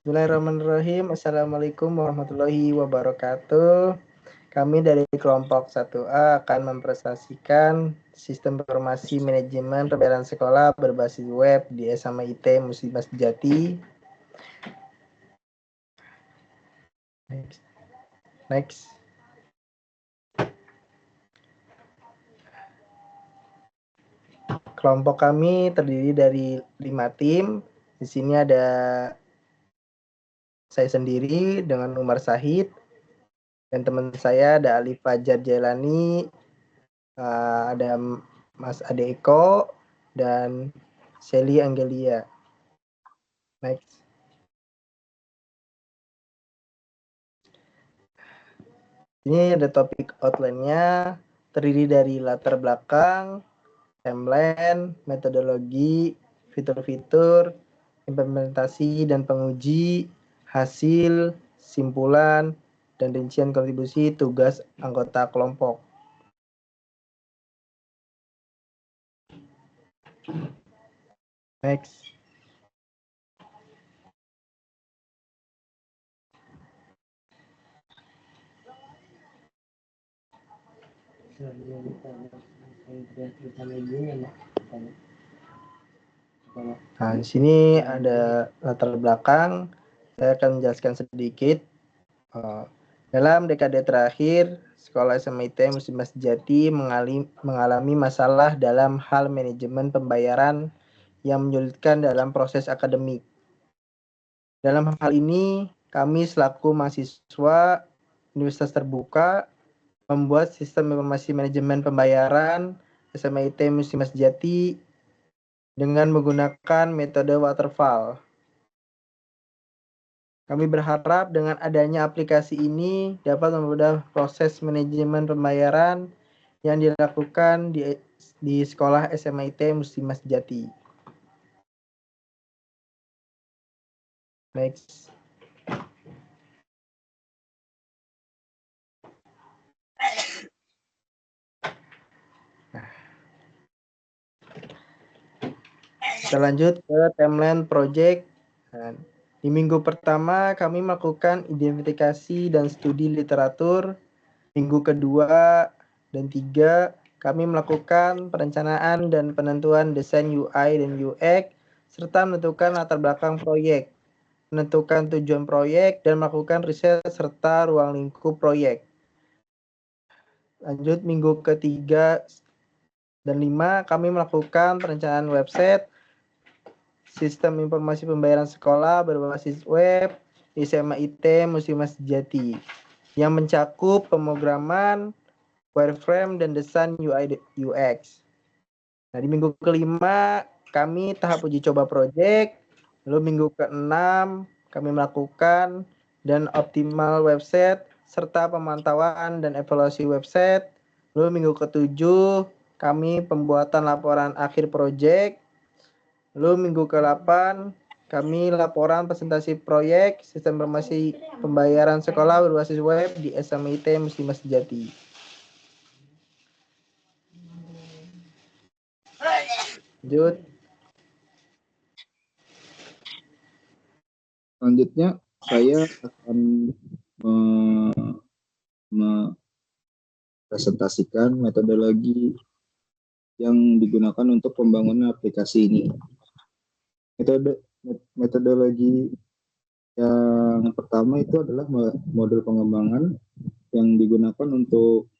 Bismillahirrahmanirrahim. Assalamualaikum warahmatullahi wabarakatuh. Kami dari kelompok 1A akan mempresentasikan sistem informasi manajemen pembayaran sekolah berbasis web di SMA IT Muslimat Sejati. Next. Kelompok kami terdiri dari 5 tim. Di sini ada saya sendiri dengan Umar Sahid, dan teman saya ada Ali Fajar Jailani, ada Mas Ade Eko, dan Shelly Anggelia. Next. Ini ada topik outline-nya, terdiri dari latar belakang, timeline, metodologi, fitur-fitur, implementasi dan penguji, hasil, simpulan, dan rincian kontribusi tugas anggota kelompok. Next. Nah, di sini ada latar belakang. Saya akan menjelaskan sedikit. Dalam dekade terakhir, sekolah SMA IT Muslimat Sejati mengalami masalah dalam hal manajemen pembayaran yang menyulitkan dalam proses akademik. Dalam hal ini, kami selaku mahasiswa Universitas Terbuka membuat sistem informasi manajemen pembayaran SMA IT Muslimat Sejati dengan menggunakan metode waterfall. Kami berharap dengan adanya aplikasi ini dapat mempermudah proses manajemen pembayaran yang dilakukan di sekolah SMA IT Muslimat Sejati. Next. Kita lanjut ke timeline project. Di minggu pertama kami melakukan identifikasi dan studi literatur. Minggu kedua dan 3 kami melakukan perencanaan dan penentuan desain UI dan UX serta menentukan latar belakang proyek, menentukan tujuan proyek, dan melakukan riset serta ruang lingkup proyek. Lanjut minggu ketiga dan 5 kami melakukan perencanaan website, sistem informasi pembayaran sekolah berbasis web di SMA IT Muslimat Sejati yang mencakup pemrograman, wireframe, dan desain UI UX. Nah, di minggu kelima kami tahap uji coba proyek, lalu minggu ke-6 kami melakukan dan optimal website serta pemantauan dan evaluasi website. Lalu minggu ke-7 kami pembuatan laporan akhir proyek. Lalu minggu ke-8 kami laporan presentasi proyek sistem informasi pembayaran sekolah berbasis web di SMA IT Muslimat Sejati. Lanjut. Selanjutnya saya akan mempresentasikan metodologi yang digunakan untuk pembangunan aplikasi ini. Metodologi yang pertama itu adalah model pengembangan yang digunakan untuk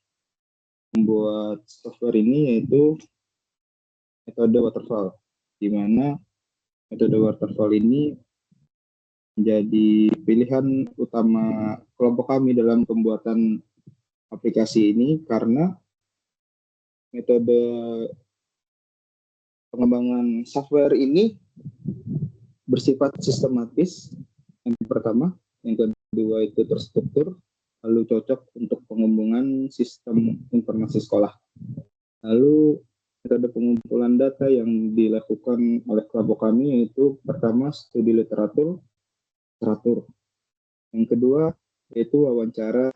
membuat software ini, yaitu metode waterfall, di mana metode waterfall ini menjadi pilihan utama kelompok kami dalam pembuatan aplikasi ini karena metode pengembangan software ini bersifat sistematis, yang pertama, yang kedua itu terstruktur, lalu cocok untuk pengembangan sistem informasi sekolah. Lalu metode pengumpulan data yang dilakukan oleh kelompok kami yaitu pertama studi literatur, yang kedua yaitu wawancara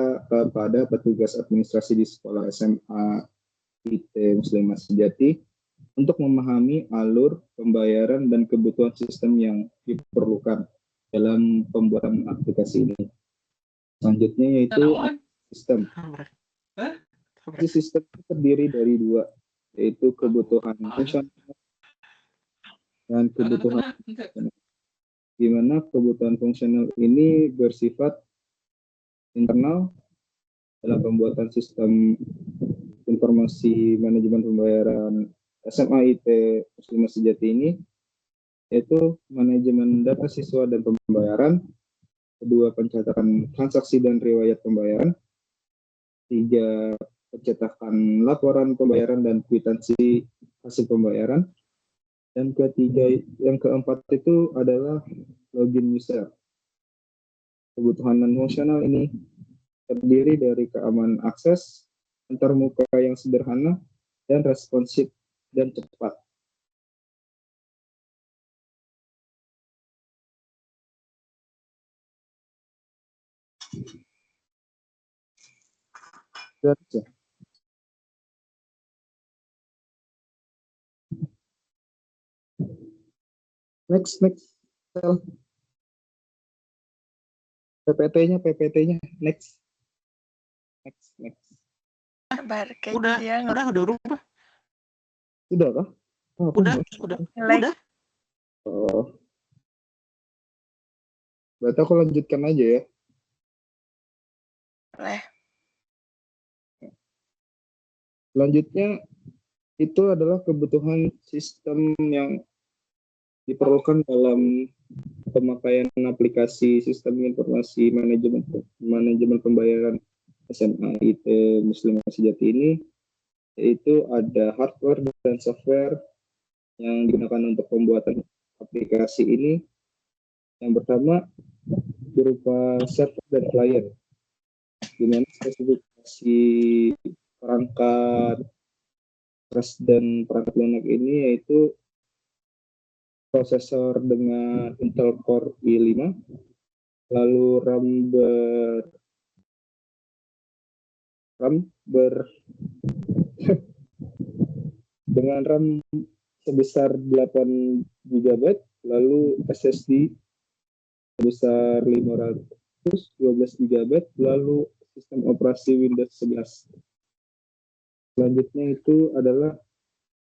pada petugas administrasi di sekolah SMA IT Muslimat Sejati untuk memahami alur pembayaran dan kebutuhan sistem yang diperlukan dalam pembuatan aplikasi ini. Selanjutnya yaitu sistem. Sistem terdiri dari dua, yaitu kebutuhan fungsional dan kebutuhan fungsional. Di mana kebutuhan fungsional ini bersifat internal dalam pembuatan sistem informasi manajemen pembayaran SMA IT Muslimat Sejati ini, yaitu manajemen data siswa dan pembayaran, kedua pencatatan transaksi dan riwayat pembayaran, tiga pencetakan laporan pembayaran dan kwitansi hasil pembayaran, dan yang keempat itu adalah login user. Kebutuhan non fungsional ini terdiri dari keamanan akses, antarmuka yang sederhana, dan responsif dan cepat. Next. PPT-nya, next. Udah rubah. Sudah kah? Oh, Udah. Oh. Berarti aku lanjutkan aja ya. Boleh. Selanjutnya itu adalah kebutuhan sistem yang diperlukan dalam pemakaian aplikasi sistem informasi manajemen pembayaran SMA IT Muslimat Sejati ini, yaitu ada hardware dan software yang digunakan untuk pembuatan aplikasi ini. Yang pertama berupa server dan client, di mana spesifikasi perangkat keras dan perangkat lunak ini yaitu prosesor dengan Intel Core i5, lalu dengan RAM sebesar 8 GB, lalu SSD sebesar 512 GB, lalu sistem operasi Windows 11. Selanjutnya itu adalah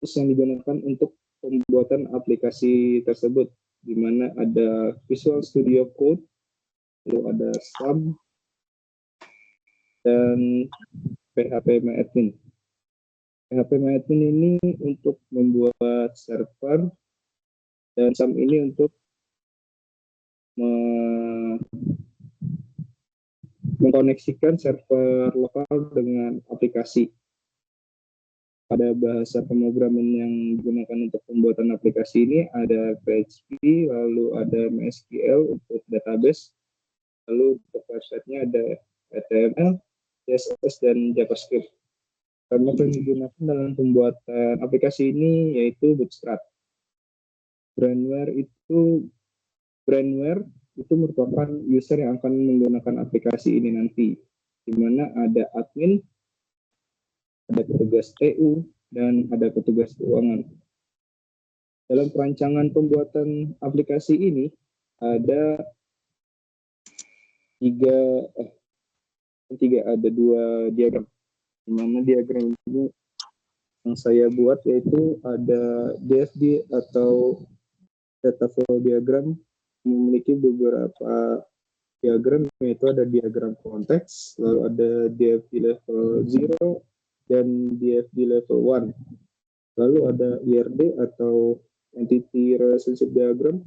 tools yang digunakan untuk pembuatan aplikasi tersebut, di mana ada Visual Studio Code, lalu ada SAM, dan PHP-MyAdmin. PHP-MyAdmin ini untuk membuat server, dan SAM ini untuk mengkoneksikan server lokal dengan aplikasi. Pada bahasa pemrograman yang digunakan untuk pembuatan aplikasi ini ada PHP, lalu ada MySQL untuk database, lalu untuk website-nya ada HTML, CSS, dan JavaScript. Framework yang digunakan dalam pembuatan aplikasi ini yaitu Bootstrap. Brandware itu merupakan user yang akan menggunakan aplikasi ini nanti, di mana ada admin, ada petugas TU, dan ada petugas keuangan. Dalam perancangan pembuatan aplikasi ini ada dua diagram, di mana diagram ini yang saya buat yaitu ada DFD atau data flow diagram, memiliki beberapa diagram, yaitu ada diagram konteks, lalu ada DFD level 0 dan DFD level 1. Lalu ada IRD atau Entity Relationship Diagram,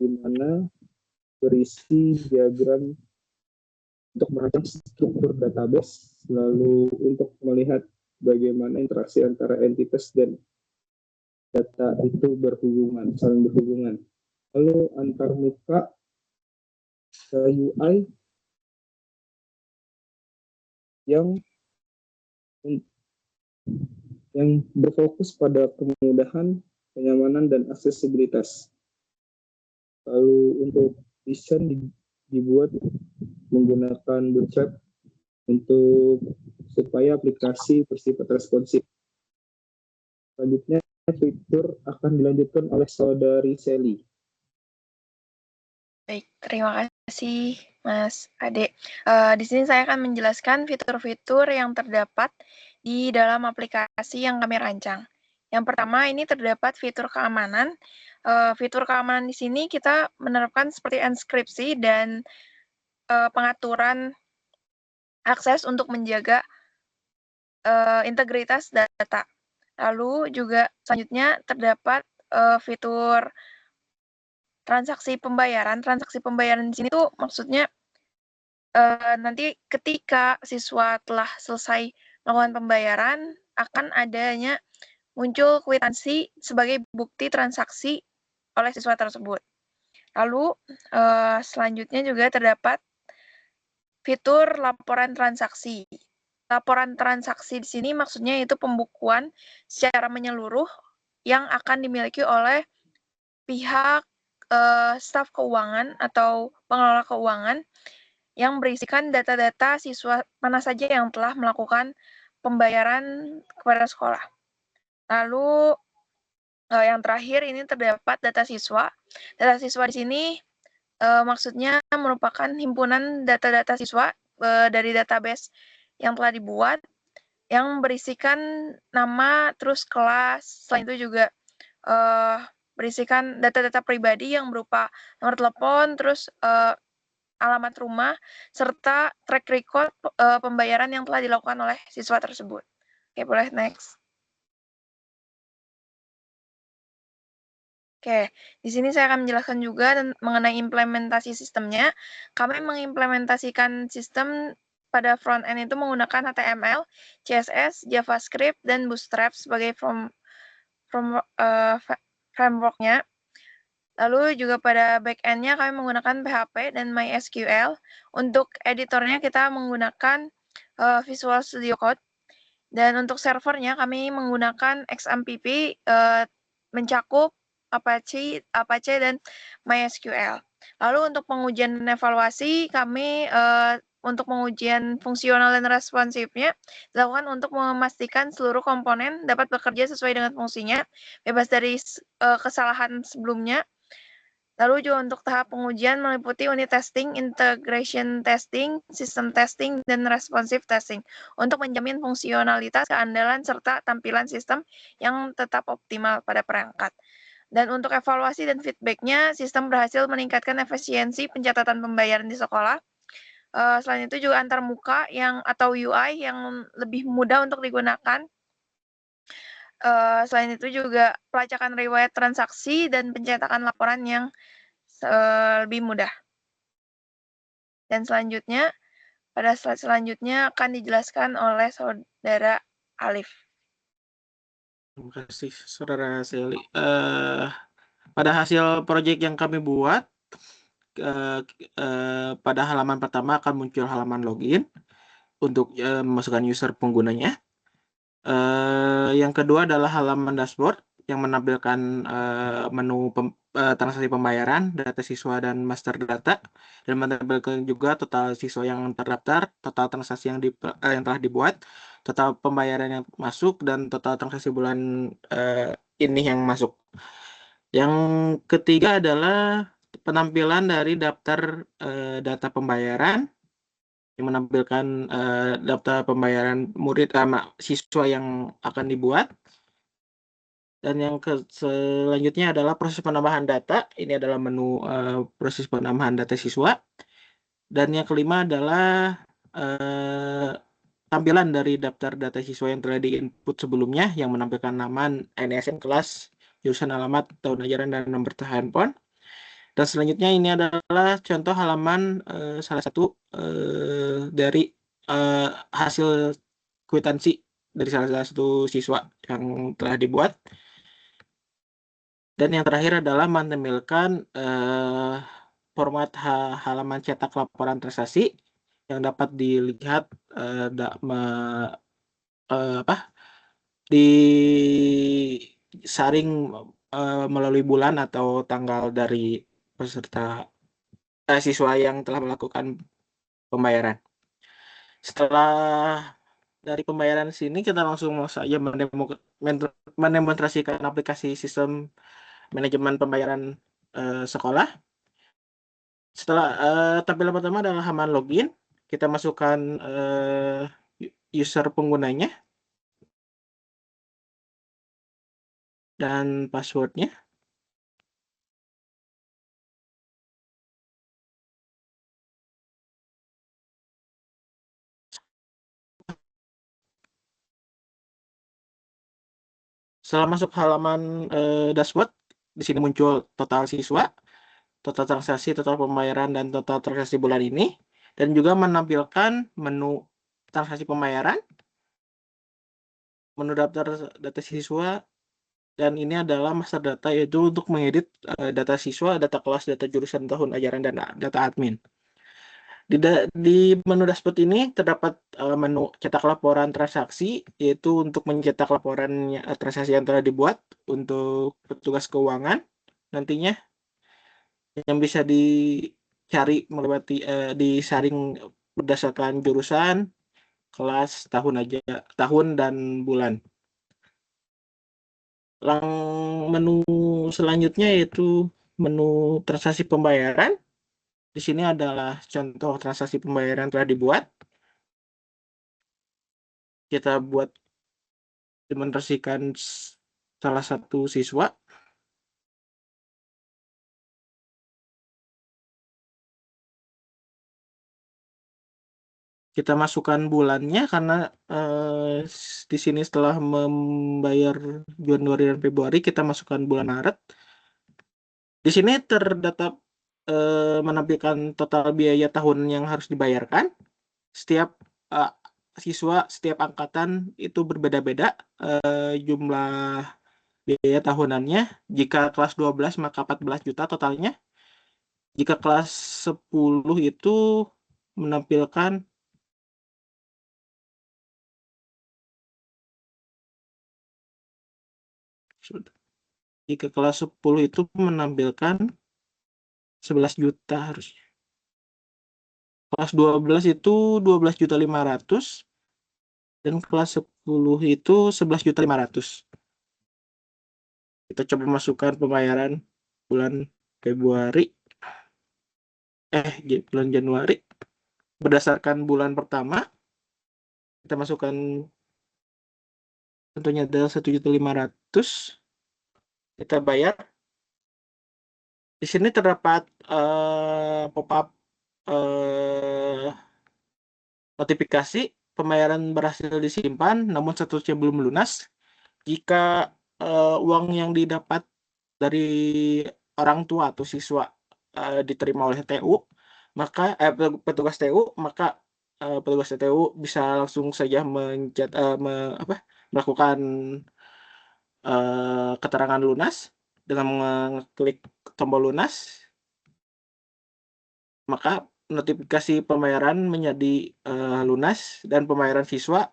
di mana berisi diagram untuk merancang struktur database, lalu untuk melihat bagaimana interaksi antara entitas dan data itu saling berhubungan. Lalu antarmuka UI yang berfokus pada kemudahan, kenyamanan, dan aksesibilitas. Lalu untuk desain dibuat menggunakan Bootstrap supaya aplikasi bersifat responsif. Selanjutnya fitur akan dilanjutkan oleh saudari Sally. Baik, terima kasih Mas Ade. Di sini saya akan menjelaskan fitur-fitur yang terdapat di dalam aplikasi yang kami rancang. Yang pertama ini terdapat fitur keamanan. Fitur keamanan di sini kita menerapkan seperti enkripsi dan pengaturan akses untuk menjaga integritas data. Lalu juga selanjutnya terdapat fitur transaksi pembayaran. Transaksi pembayaran di sini tuh maksudnya nanti ketika siswa telah selesai melakukan pembayaran akan adanya muncul kwitansi sebagai bukti transaksi oleh siswa tersebut. Lalu selanjutnya juga terdapat fitur laporan transaksi. Laporan transaksi di sini maksudnya itu pembukuan secara menyeluruh yang akan dimiliki oleh pihak staf keuangan atau pengelola keuangan yang berisikan data-data siswa mana saja yang telah melakukan pembayaran kepada sekolah. Lalu yang terakhir ini terdapat data siswa. Data siswa di sini maksudnya merupakan himpunan data-data siswa dari database yang telah dibuat yang berisikan nama, terus kelas, selain itu juga berisikan data-data pribadi yang berupa nomor telepon, terus alamat rumah, serta track record pembayaran yang telah dilakukan oleh siswa tersebut. Oke, boleh next. Oke, di sini saya akan menjelaskan juga mengenai implementasi sistemnya. Kami mengimplementasikan sistem pada front end itu menggunakan HTML, CSS, JavaScript, dan Bootstrap sebagai framework-nya. Lalu juga pada back-end-nya kami menggunakan PHP dan MySQL. Untuk editornya kita menggunakan Visual Studio Code. Dan untuk servernya kami menggunakan XMPP mencakup Apache dan MySQL. Lalu untuk pengujian dan evaluasi kami untuk pengujian fungsional dan responsifnya dilakukan untuk memastikan seluruh komponen dapat bekerja sesuai dengan fungsinya, bebas dari kesalahan sebelumnya. Lalu juga untuk tahap pengujian meliputi unit testing, integration testing, system testing, dan responsive testing untuk menjamin fungsionalitas, keandalan, serta tampilan sistem yang tetap optimal pada perangkat. Dan untuk evaluasi dan feedback-nya, sistem berhasil meningkatkan efisiensi pencatatan pembayaran di sekolah. Selain itu juga antarmuka atau UI yang lebih mudah untuk digunakan. Selain itu juga pelacakan riwayat transaksi dan pencetakan laporan yang lebih mudah. Dan selanjutnya, pada slide selanjutnya akan dijelaskan oleh Saudara Alif. Terima kasih, Saudara Seli. Pada hasil proyek yang kami buat, pada halaman pertama akan muncul halaman login untuk memasukkan user penggunanya. Yang kedua adalah halaman dashboard yang menampilkan menu transaksi pembayaran, data siswa dan master data, dan menampilkan juga total siswa yang terdaftar, total transaksi yang telah dibuat, total pembayaran yang masuk, dan total transaksi bulan ini yang masuk. Yang ketiga adalah penampilan dari daftar data pembayaran yang menampilkan daftar pembayaran murid siswa yang akan dibuat. Dan yang selanjutnya adalah proses penambahan data. Ini adalah menu proses penambahan data siswa. Dan yang kelima adalah tampilan dari daftar data siswa yang telah di-input sebelumnya yang menampilkan nama, NISN kelas, jurusan, alamat, tahun ajaran, dan nomor handphone. Dan selanjutnya ini adalah contoh halaman salah satu dari hasil kwitansi dari salah satu siswa yang telah dibuat. Dan yang terakhir adalah menampilkan format halaman cetak laporan transaksi yang dapat dilihat disaring melalui bulan atau tanggal dari peserta siswa yang telah melakukan pembayaran. Setelah dari pembayaran sini kita langsung saja mendemonstrasikan aplikasi sistem manajemen pembayaran sekolah. Setelah tampilan pertama adalah halaman login, kita masukkan user penggunanya dan passwordnya. Setelah masuk halaman dashboard, di sini muncul total siswa, total transaksi, total pembayaran, dan total transaksi bulan ini, dan juga menampilkan menu transaksi pembayaran, menu daftar data siswa, dan ini adalah master data, yaitu untuk mengedit data siswa, data kelas, data jurusan tahun ajaran, dan data admin. Di menu dashboard ini terdapat menu cetak laporan transaksi, yaitu untuk mencetak laporan transaksi yang telah dibuat untuk petugas keuangan nantinya, yang bisa dicari melewati disaring berdasarkan jurusan, kelas, tahun dan bulan. Menu selanjutnya yaitu menu transaksi pembayaran. Di sini adalah contoh transaksi pembayaran yang telah dibuat. Kita buat demonstrasikan salah satu siswa. Kita masukkan bulannya karena di sini setelah membayar Januari dan Februari, kita masukkan bulan Maret. Di sini terdata menampilkan total biaya tahun yang harus dibayarkan. Setiap siswa, setiap angkatan itu berbeda-beda jumlah biaya tahunannya. Jika kelas 12 maka 14 juta totalnya. Jika kelas 10 itu menampilkan jika kelas 10 itu menampilkan 11 juta harusnya. Kelas 12 itu 12.500.000 dan kelas 10 itu 11.500.000. Kita coba masukkan pembayaran bulan Februari bulan Januari berdasarkan bulan pertama. Kita masukkan tentunya adalah 1.500.000. Kita bayar. Di sini terdapat pop-up notifikasi pembayaran berhasil disimpan namun statusnya belum lunas. Jika uang yang didapat dari orang tua atau siswa diterima oleh TU, maka petugas TU, maka petugas TU bisa langsung saja melakukan keterangan lunas dengan mengklik tombol lunas, maka notifikasi pembayaran menjadi lunas dan pembayaran siswa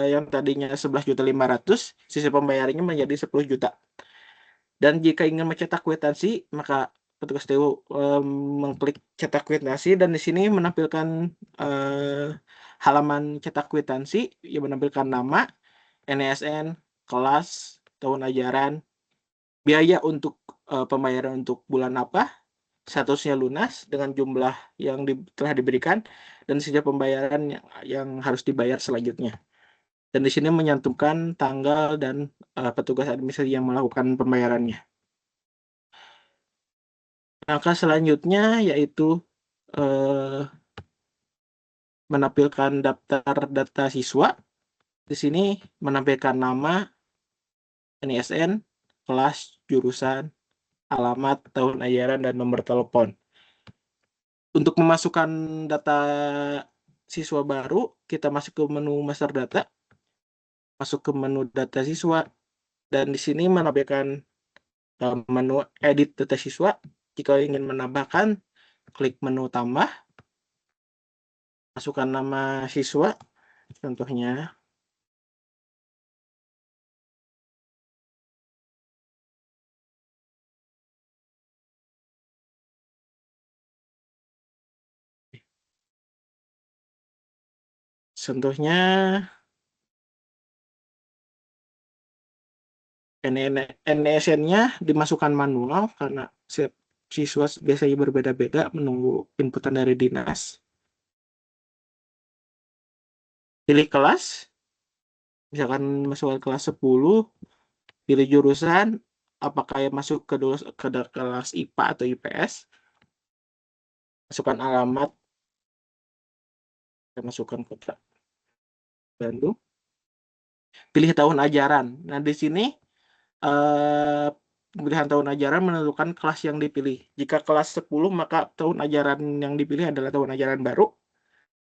yang tadinya 11.500.000, sisi pembayarannya menjadi 10 juta. Dan jika ingin mencetak kwitansi, maka petugas TU mengklik cetak kwitansi, dan di sini menampilkan halaman cetak kwitansi yang menampilkan nama, NISN, kelas, tahun ajaran, biaya untuk pembayaran untuk bulan apa, statusnya lunas dengan jumlah yang telah diberikan, dan sejak pembayaran yang harus dibayar selanjutnya. Dan di sini menyantumkan tanggal dan petugas administrasi yang melakukan pembayarannya. Langkah selanjutnya yaitu menampilkan daftar data siswa. Di sini menampilkan nama, NISN, kelas, jurusan, alamat, tahun ajaran, dan nomor telepon. Untuk memasukkan data siswa baru, kita masuk ke menu master data, masuk ke menu data siswa, dan di sini menampilkan menu edit data siswa. Jika ingin menambahkan, klik menu tambah, masukkan nama siswa, contohnya NISN-nya dimasukkan manual karena siswa biasanya berbeda-beda menunggu inputan dari dinas. Pilih kelas, misalkan masuk ke kelas 10, pilih jurusan, apakah yang masuk ke kelas IPA atau IPS, masukkan alamat, masukkan kota Bandung, pilih tahun ajaran. Nah, di sini pemilihan tahun ajaran menentukan kelas yang dipilih. Jika kelas 10, maka tahun ajaran yang dipilih adalah tahun ajaran baru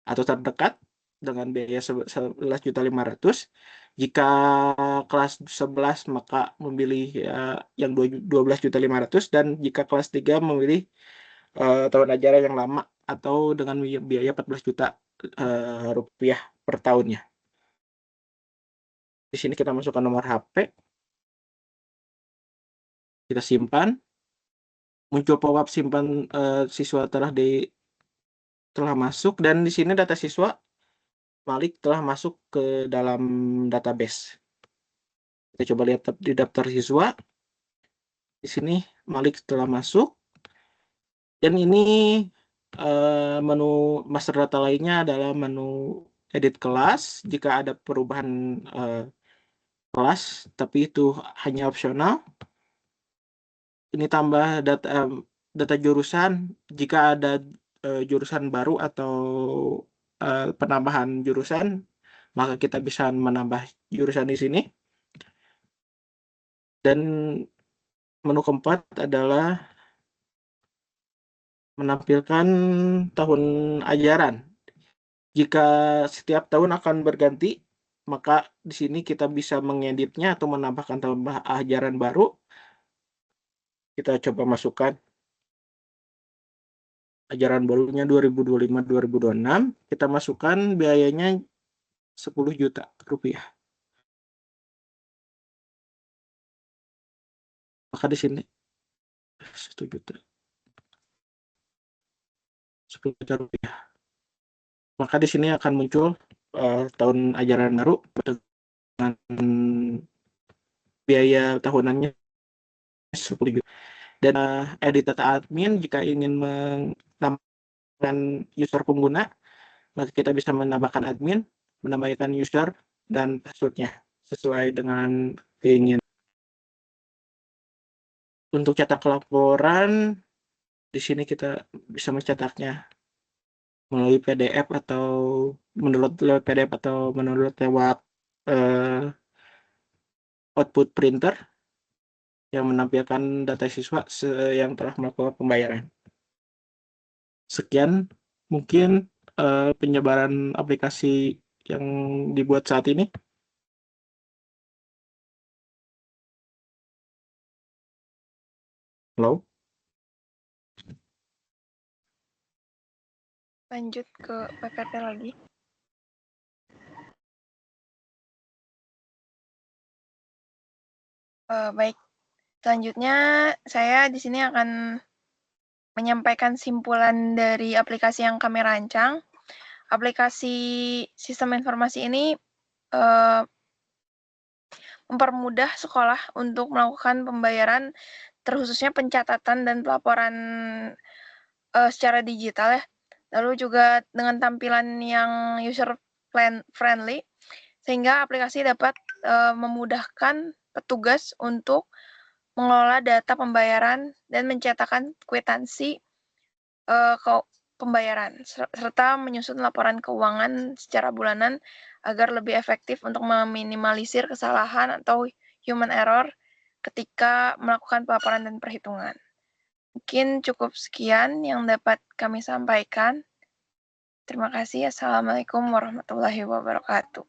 atau terdekat dengan biaya 11.500.000. Jika kelas 11 maka memilih yang 12.500.000, dan jika kelas 3 memilih tahun ajaran yang lama atau dengan biaya 14 juta rupiah per tahunnya. Di sini kita masukkan nomor HP, kita simpan, muncul pop-up simpan siswa telah masuk, dan di sini data siswa Malik telah masuk ke dalam database. Kita coba lihat di daftar siswa. Di sini Malik telah masuk, dan ini menu master data lainnya adalah menu edit kelas. Jika ada perubahan kelas, tapi itu hanya opsional. Ini tambah data jurusan. Jika ada jurusan baru atau penambahan jurusan, maka kita bisa menambah jurusan di sini. Dan menu keempat adalah menampilkan tahun ajaran. Jika setiap tahun akan berganti, maka di sini kita bisa mengeditnya atau menambahkan tahun ajaran baru. Kita coba masukkan ajaran barunya 2025-2026. Kita masukkan biayanya 10 juta rupiah. Maka di sini 1 juta. 10 juta rupiah. Maka di sini akan muncul tahun ajaran baru dengan biaya tahunannya 10 juta. Dan edit data admin, jika ingin menambahkan user pengguna, maka kita bisa menambahkan admin, menambahkan user dan passwordnya sesuai dengan keinginan. Untuk cetak laporan, di sini kita bisa mencetaknya melalui PDF atau mendownload lewat PDF atau mendownload lewat output printer yang menampilkan data siswa yang telah melakukan pembayaran. Sekian mungkin penyebaran aplikasi yang dibuat saat ini. Halo? Lanjut ke PPT lagi. Baik, selanjutnya saya di sini akan menyampaikan simpulan dari aplikasi yang kami rancang. Aplikasi sistem informasi ini mempermudah sekolah untuk melakukan pembayaran, terkhususnya pencatatan dan pelaporan secara digital ya. Lalu juga dengan tampilan yang user friendly, sehingga aplikasi dapat memudahkan petugas untuk mengelola data pembayaran dan mencetakkan kwitansi pembayaran, serta menyusun laporan keuangan secara bulanan agar lebih efektif untuk meminimalisir kesalahan atau human error ketika melakukan pelaporan dan perhitungan. Mungkin cukup sekian yang dapat kami sampaikan. Terima kasih. Assalamualaikum warahmatullahi wabarakatuh.